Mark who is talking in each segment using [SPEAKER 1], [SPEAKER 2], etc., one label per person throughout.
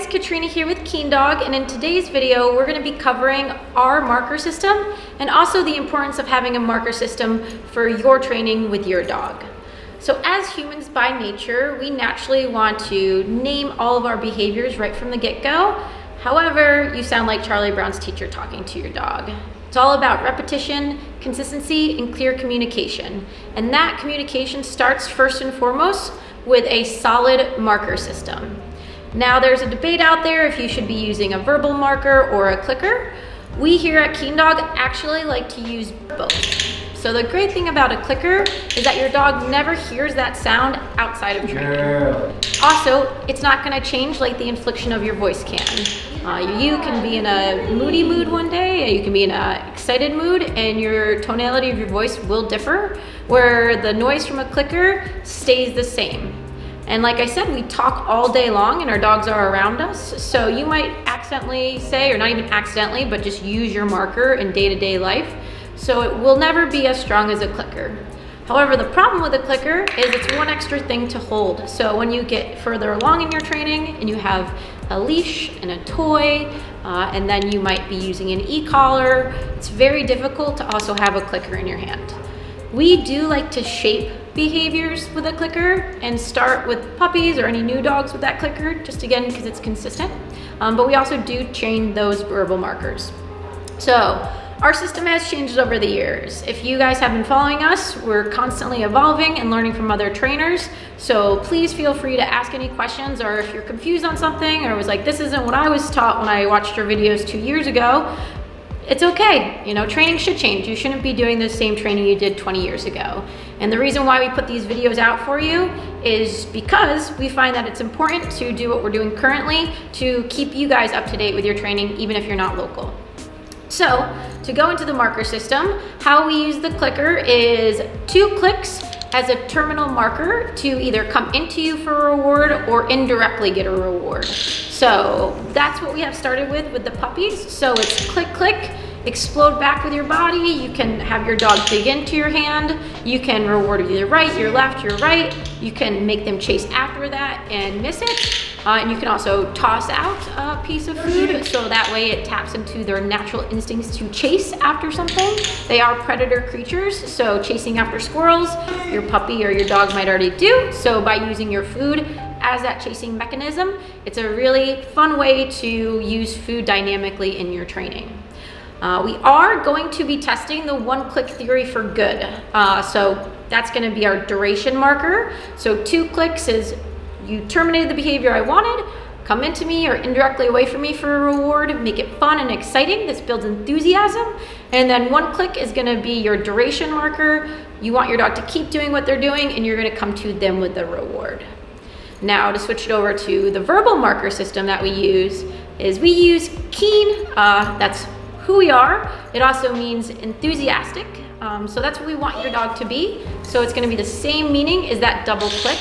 [SPEAKER 1] Katrina here with KeenDog, and in today's video we're going to be covering our marker system and also the importance of having a marker system for your training with your dog. So as humans by nature, we naturally want to name all of our behaviors right from the get-go. However, you sound like Charlie Brown's teacher talking to your dog. It's all about repetition, consistency, and clear communication. And that communication starts first and foremost with a solid marker system. Now there's a debate out there if you should be using a verbal marker or a clicker. We here at KeenDog actually like to use both. So the great thing about a clicker is that your dog never hears that sound outside of training. Yeah. Also, it's not going to change like the inflection of your voice can. You can be in a moody mood one day, you can be in an excited mood, and your tonality of your voice will differ, where the noise from a clicker stays the same. And like I said, we talk all day long and our dogs are around us. So you might accidentally say, or not even accidentally, but just use your marker in day-to-day life. So it will never be as strong as a clicker. However, the problem with a clicker is it's one extra thing to hold. So when you get further along in your training and you have a leash and a toy, and then you might be using an e-collar, it's very difficult to also have a clicker in your hand. We do like to shape behaviors with a clicker and start with puppies or any new dogs with that clicker, just again because it's consistent. But we also do train those verbal markers. So our system has changed over the years. If you guys have been following us, we're constantly evolving and learning from other trainers. So please feel free to ask any questions, or if you're confused on something or was like, this isn't what I was taught when I watched your videos 2 years ago, it's okay. You know, training should change. You shouldn't be doing the same training you did 20 years ago. And the reason why we put these videos out for you is because we find that it's important to do what we're doing currently to keep you guys up to date with your training, even if you're not local. So to go into the marker system, how we use the clicker is 2 clicks as a terminal marker to either come into you for a reward or indirectly get a reward. So that's what we have started with the puppies. So it's click, click, explode back with your body. You can have your dog dig into your hand. You can reward either right, your left, your right. You can make them chase after that and miss it. And you can also toss out a piece of food, so that way it taps into their natural instincts to chase after something. They are predator creatures, so chasing after squirrels, your puppy or your dog might already do. So by using your food as that chasing mechanism, it's a really fun way to use food dynamically in your training. We are going to be testing the 1-click theory for good. So that's going to be our duration marker. So 2 clicks is you terminated the behavior I wanted, come into me or indirectly away from me for a reward, make it fun and exciting. This builds enthusiasm. And then 1 click is going to be your duration marker. You want your dog to keep doing what they're doing, and you're going to come to them with the reward. Now to switch it over to the verbal marker system that we use is we use Keen. That's who we are. It also means enthusiastic. So that's what we want your dog to be. So it's going to be the same meaning as that double click.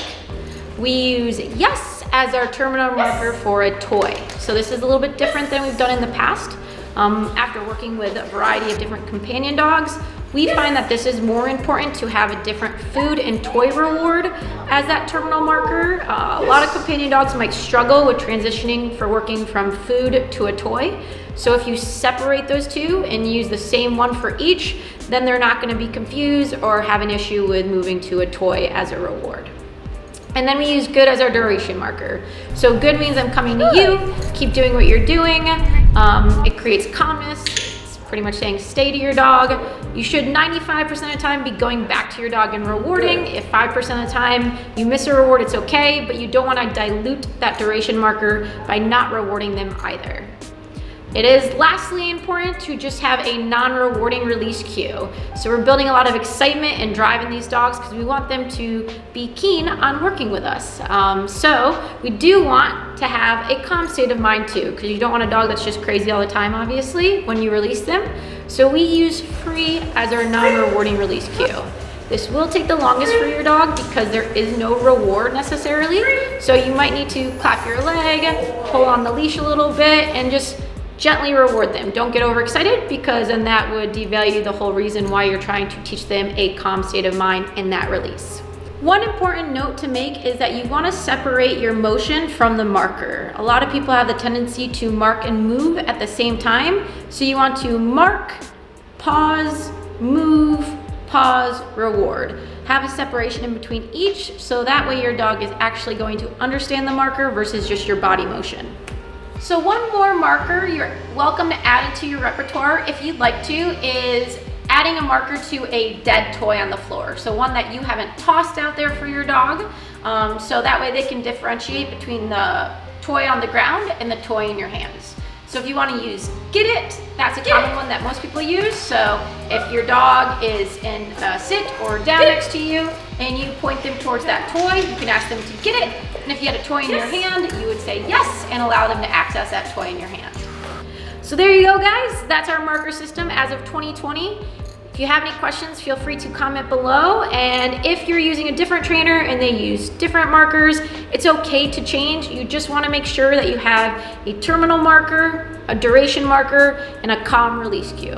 [SPEAKER 1] We use yes as our terminal marker for a toy. So this is a little bit different than we've done in the past. After working with a variety of different companion dogs, we find that this is more important to have a different food and toy reward as that terminal marker. A lot of companion dogs might struggle with transitioning for working from food to a toy. So if you separate those two and use the same one for each, then they're not going to be confused or have an issue with moving to a toy as a reward. And then we use good as our duration marker. So good means I'm coming to you, keep doing what you're doing. It creates calmness. It's pretty much saying stay to your dog. You should 95% of the time be going back to your dog and rewarding. If 5% of the time you miss a reward, it's okay, but you don't want to dilute that duration marker by not rewarding them either. It is lastly important to just have a non-rewarding release cue. So we're building a lot of excitement and drive in these dogs because we want them to be keen on working with us. So we do want to have a calm state of mind too, because you don't want a dog that's just crazy all the time, obviously, when you release them. So we use free as our non-rewarding release cue. This will take the longest for your dog because there is no reward necessarily. So you might need to clap your leg, pull on the leash a little bit, and just gently reward them. Don't get overexcited, because then that would devalue the whole reason why you're trying to teach them a calm state of mind in that release. One important note to make is that you want to separate your motion from the marker. A lot of people have the tendency to mark and move at the same time. So you want to mark, pause, move, pause, reward. Have a separation in between each, so that way your dog is actually going to understand the marker versus just your body motion. So one more marker you're welcome to add into your repertoire if you'd like to is adding a marker to a dead toy on the floor. So one that you haven't tossed out there for your dog. So that way they can differentiate between the toy on the ground and the toy in your hands. So if you want to use Get It, that's a common one that most people use. So if your dog is in sit or down next to you and you point them towards that toy, you can ask them to get it. And if you had a toy in your hand, you would say yes and allow them to access that toy in your hand. So there you go, guys. That's our marker system as of 2020. If you have any questions, feel free to comment below. And if you're using a different trainer and they use different markers, it's okay to change. You just want to make sure that you have a terminal marker, a duration marker, and a calm release cue.